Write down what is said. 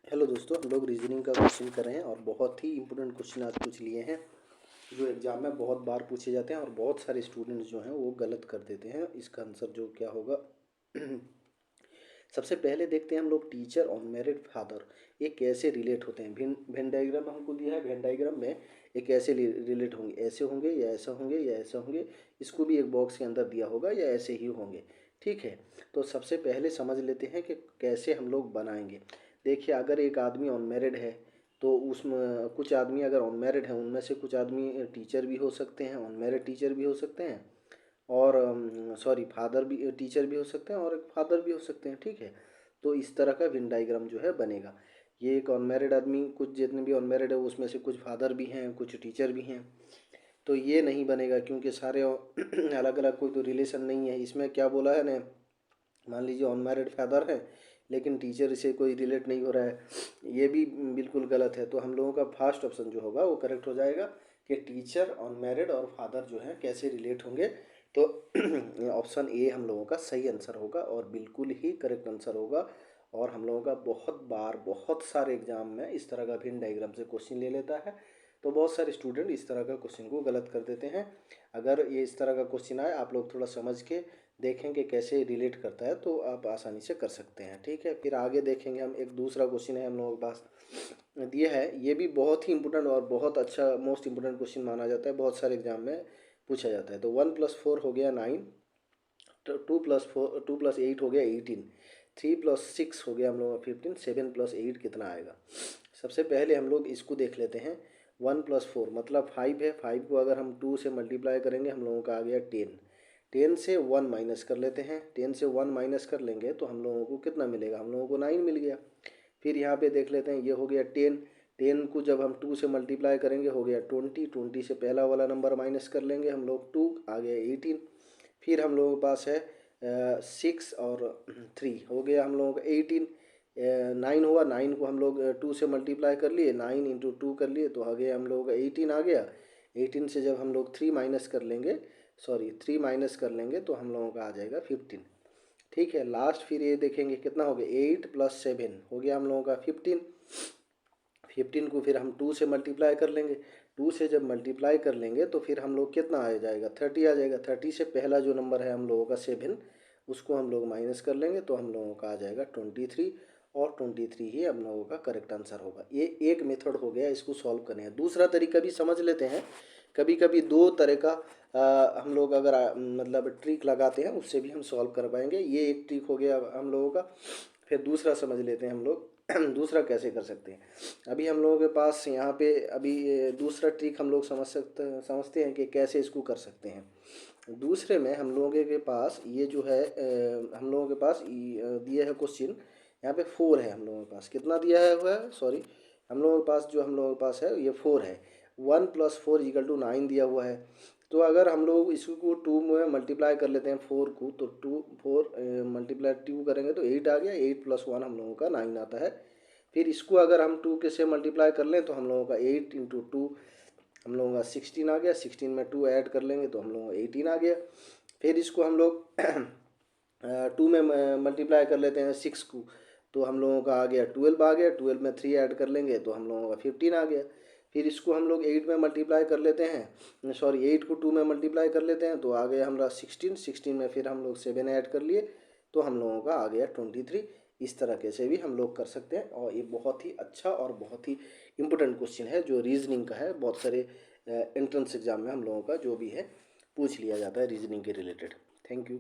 Hello दोस्तों, हम लोग रीजनिंग का क्वेश्चन कर रहे हैं और बहुत ही इंपॉर्टेंट क्वेश्चन आज पूछ लिए हैं जो एग्ज़ाम में बहुत बार पूछे जाते हैं और बहुत सारे स्टूडेंट्स जो हैं वो गलत कर देते हैं। इसका आंसर जो क्या होगा सबसे पहले देखते हैं हम लोग टीचर और मैरिड फादर ये कैसे रिलेट होते हैं। वेन डायग्राम हमको दिया है, वेन डायग्राम में ये कैसे रिलेट होंगे, ऐसे होंगे या ऐसा होंगे या ऐसा होंगे। इसको भी एक बॉक्स के अंदर दिया होगा या ऐसे ही होंगे। ठीक है, तो सबसे पहले समझ लेते हैं कि कैसे हम लोग बनाएंगे। देखिए, अगर एक आदमी अनमैरिड है तो उसमें कुछ आदमी अगर अनमैरिड है उनमें से कुछ आदमी टीचर भी हो सकते हैं, अनमैरिड टीचर भी हो सकते हैं और फादर भी टीचर भी हो सकते हैं और फादर भी हो सकते हैं। ठीक है, तो इस तरह का वेन डायग्राम जो है बनेगा। ये एक अनमैरिड आदमी, कुछ जितने भी अनमैरिड है उसमें से कुछ फादर भी हैं कुछ टीचर भी हैं, तो ये नहीं बनेगा क्योंकि सारे अलग अलग कोई तो रिलेशन नहीं है। इसमें क्या बोला है ने, मान लीजिए अनमैरिड फादर है लेकिन टीचर से कोई रिलेट नहीं हो रहा है, ये भी बिल्कुल गलत है। तो हम लोगों का फर्स्ट ऑप्शन जो होगा वो करेक्ट हो जाएगा कि टीचर अनमैरिड और फादर जो है कैसे रिलेट होंगे। तो ऑप्शन ए हम लोगों का सही आंसर होगा और बिल्कुल ही करेक्ट आंसर होगा। और हम लोगों का बहुत बार बहुत सारे एग्जाम में इस तरह का वेन डायग्राम से क्वेश्चन ले लेता है, तो बहुत सारे स्टूडेंट इस तरह का क्वेश्चन को गलत कर देते हैं। अगर ये इस तरह का क्वेश्चन आए, आप लोग थोड़ा समझ के देखेंगे कैसे रिलेट करता है तो आप आसानी से कर सकते हैं। ठीक है, फिर आगे देखेंगे हम। एक दूसरा क्वेश्चन है हम लोगों के पास दिया है, ये भी बहुत ही इंपॉर्टेंट और बहुत अच्छा मोस्ट इंपॉर्टेंट क्वेश्चन माना जाता है, बहुत सारे एग्जाम में पूछा जाता है। तो 1+4 हो गया 9, 2+8 हो गया 18, 3+6 हो गया हम लोग 15, 7+8 कितना आएगा। सबसे पहले हम लोग इसको देख लेते हैं। 1+4 मतलब 5 है, 5 को अगर हम 2 से मल्टीप्लाई करेंगे हम लोगों का आ गया 10। 10 से 1 माइनस कर लेते हैं, 10 से 1 माइनस कर लेंगे तो हम लोगों को कितना मिलेगा, हम लोगों को 9 मिल गया। फिर यहाँ पे देख लेते हैं, ये हो गया 10, 10 को जब हम 2 से मल्टीप्लाई करेंगे हो गया 20, 20 से पहला वाला नंबर माइनस कर लेंगे हम लोग 2, आ गया 18। फिर हम लोगों के पास है 6 और 3 हो गया हम लोगों का 18। 9 हुआ, 9 को हम लोग 2 से मल्टीप्लाई कर लिए, 9 इंटू 2 कर लिए तो आ गया हम लोगों का 18 आ गया। 18 से जब हम लोग 3 माइनस कर लेंगे, 3 माइनस कर लेंगे तो हम लोगों का आ जाएगा 15। ठीक है, लास्ट फिर ये देखेंगे कितना हो गया, 8+7 हो गया हम लोगों का 15। 15 को फिर हम 2 से मल्टीप्लाई कर लेंगे, 2 से जब मल्टीप्लाई कर लेंगे तो फिर हम लोग कितना आ जाएगा, 30 आ जाएगा। 30 से पहला जो नंबर है हम लोगों का 7, उसको हम लोग माइनस कर लेंगे तो हम लोगों का आ जाएगा 23। और 23 ही हम लोगों का करेक्ट आंसर होगा। ये एक मेथड हो गया इसको सॉल्व करने का। दूसरा तरीका भी समझ लेते हैं। कभी कभी दो तरह का हम लोग अगर मतलब ट्रिक लगाते हैं उससे भी हम सॉल्व कर पाएंगे। ये एक ट्रिक हो गया हम लोगों का। फिर दूसरा समझ लेते हैं हम लोग दूसरा कैसे कर सकते हैं। अभी हम लोगों के पास यहाँ पे अभी दूसरा ट्रिक हम लोग समझते हैं कि कैसे इसको कर सकते हैं। दूसरे में हम लोगों के पास ये जो है हम लोगों के पास दिया है क्वेश्चन, यहाँ पे 4 है। हम लोगों के पास कितना दिया है हुआ है, हम लोगों के पास जो हम लोगों के पास है ये 4 है। 1+4=9 दिया हुआ है। तो अगर हम लोग इसको 2 में मल्टीप्लाई कर लेते हैं 4 को, तो 4 मल्टीप्लाई 2 करेंगे तो 8 आ गया। 8+1 हम लोगों का 9 आता है। फिर इसको अगर हम 2 के से मल्टीप्लाई कर लें तो हम लोगों का 8 इंटू 2 हम लोगों का 16 आ गया। 16 में 2 ऐड कर लेंगे तो हम लोगों का 18 आ गया। फिर इसको हम लोग 2 में मल्टीप्लाई कर लेते हैं 6 को, तो हम लोगों का आ गया 12 आ गया। 12 में 3 ऐड कर लेंगे तो हम लोगों का 15 आ गया। फिर इसको हम लोग 8 में मल्टीप्लाई कर लेते हैं, 8 को 2 में मल्टीप्लाई कर लेते हैं तो आ गया हमारा 16। 16 में फिर हम लोग 7 ऐड कर लिए तो हम लोगों का आ गया 23। इस तरह से भी हम लोग कर सकते हैं और ये बहुत ही अच्छा और बहुत ही इम्पोर्टेंट क्वेश्चन है जो रीजनिंग का है। बहुत सारे एंट्रेंस एग्जाम में हम लोगों का जो भी है पूछ लिया जाता है रीजनिंग के रिलेटेड। Thank you.